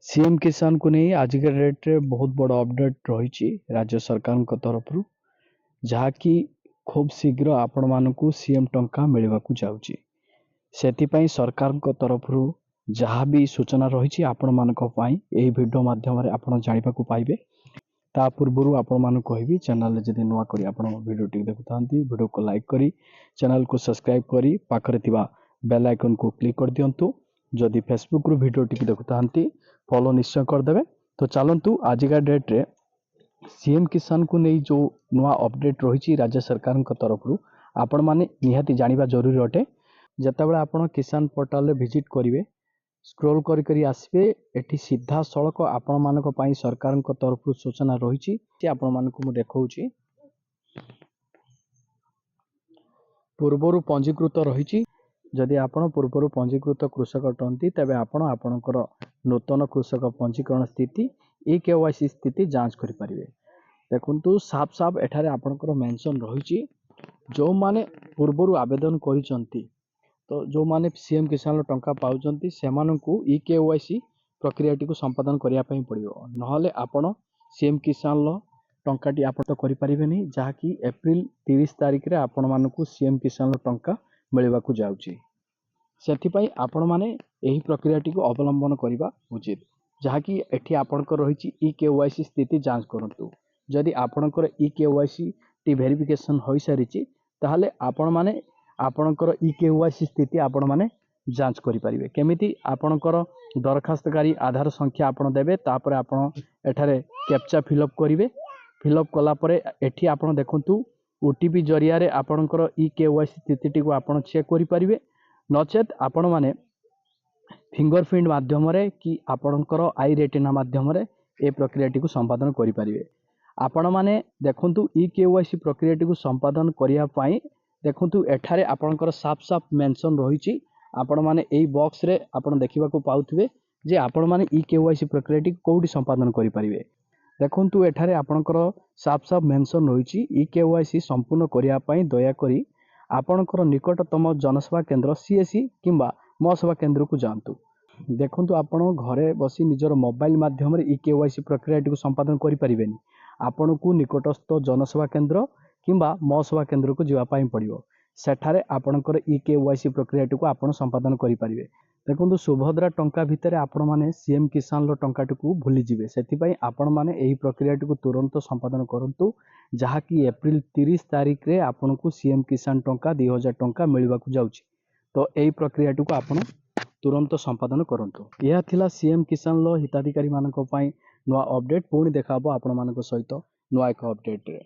CM किसान को नहीं आजिका डेट रे बहुत बड़ अपडेट रही राज्य सरकार तरफ जहाँकि खूब शीघ्र आपण मानक सीएम टंका मिलवा जाऊँगी से सरकार तरफ जहाँ भी सूचना रही आपण मानक यही वीडियो माध्यम आप जानवा पाइबे। ता पूर्व आपण मान कहि चैनल जदि नुआ करी आपण वीडियो टी देखुता वीडियो को लाइक करी चैनल को सब्सक्राइब करी पाखरे थिबा बेल आइकन को क्लिक कर दियंतु। जदि फेसबुक रु वीडियो टी देखुता फॉलो निश्चय करदे। तो चलतु आजिका डेट रे सीएम किसान को नहीं जो नुआ अपडेट रही राज्य सरकार तरफ आपण माने निहाती जानिबा जरूरी अटे। जतबेले आपण किसान पोर्टल रे विजिट करिवे स्क्रोल करी करी आसबे एठी सीधा सड़क आपण मानक पई सरकार तरफ सूचना रही आपण मानक मु देखौची। पूर्वरु पंजीकृत रही जदि आपण पूर्वरु पंजीकृत कृषक अटंती तेबे आपण आपणकर नूतन कृषक पंजीकरण स्थिति केवाईसी स्थिति जांच करि परिबे। देखंतु साफ साफ एठारे आपणकर मेंशन रही जो माने पूर्वरु आवेदन करिसंती तो जो माने सीएम किसान टंका पाउचंती सेमानंकु केवाईसी प्रक्रियाटी को संपादन करिया पई पड़िबो नहले आपण सीएम किसान टंकाटी आपण तो करि परिबेनी जहाँकि एप्रिल 30 तारिख रे आपण मानकु सीएम किसान टंका मिलवा को जाउची। सेथिपई आपण माने एही प्रक्रियाटी को अवलंबन करिबा उचित जहाँकि एठी आपणकर रही केवाईसी स्थिति जांच करंतु। जदि आपणकर केवाईसी टी वेरिफिकेशन होई सारिची ताहाले आपण माने आपणकर केवाईसी स्थिति आपण माने जांच करि परिबे। केमिति आपणकर दरखास्तकारी आधार संख्या आपण देबे तापर आपण एठारे कैप्चा फिलअप करिवे। फिलअप कला परे एठी आपण देखंतु ओटीपी जरिया रे आपणकर केवाईसी स्थिति को आपण चेक करि परिबे नचेत आपण माने फिंगरप्रिंट माध्यम रे कि आपणकर आई रेटिना माध्यम रे ए प्रक्रियाटी को संपादन करि परिबे। आपण माने देखंतु केवाईसी प्रक्रियाटी को संपादन करिया पई देखंतु एठारे आपणकर साफ साफ मेंशन रही आपण माने एई बॉक्स रे आपण देखिबा को पाउथिबे जे आपण माने केवाईसी प्रक्रियाटी कोठी संपादन करि परिबे। देखंतु एठारे आपणकर साफ साफ मेंशन रही केवाईसी संपूर्ण करिया पई दया करी आपणकर निकटतम जनसेवा केंद्र सीएससी किंबा मसेवा केंद्र को जांतु। देखंतु आपण घरे बसी निजर मोबाइल माध्यम रे केवाईसी प्रक्रियाटी को संपादन करि परिबेनी आपण को निकटस्थ जनसेवा केंद्र किंबा मसेवा केंद्र को जीवा पाई पड़िबो सेठारे आपणकर केवाईसी प्रक्रियाटी को आपण संपादन करि परिबे। देखंतु सुभद्रा टंका भितरे आपण माने सीएम किसान लो टंकाटी को भूली जिवे सेति आपण माने एही प्रक्रियाटी को तुरंत संपादन करंतु जहाँकि एप्रिल 30 तारिख रे आपण को सीएम किसान टंका 2000 टंका मिलवा को जाउची। तो एही प्रक्रियाटी को आपण तुरंत संपादन करंतु। यह थिला सीएम किसान लो हिताधिकारी मानक पई नुआ अपडेट पुणी देखाबो आपण मानक सहित नुआ एक अपडेट रे।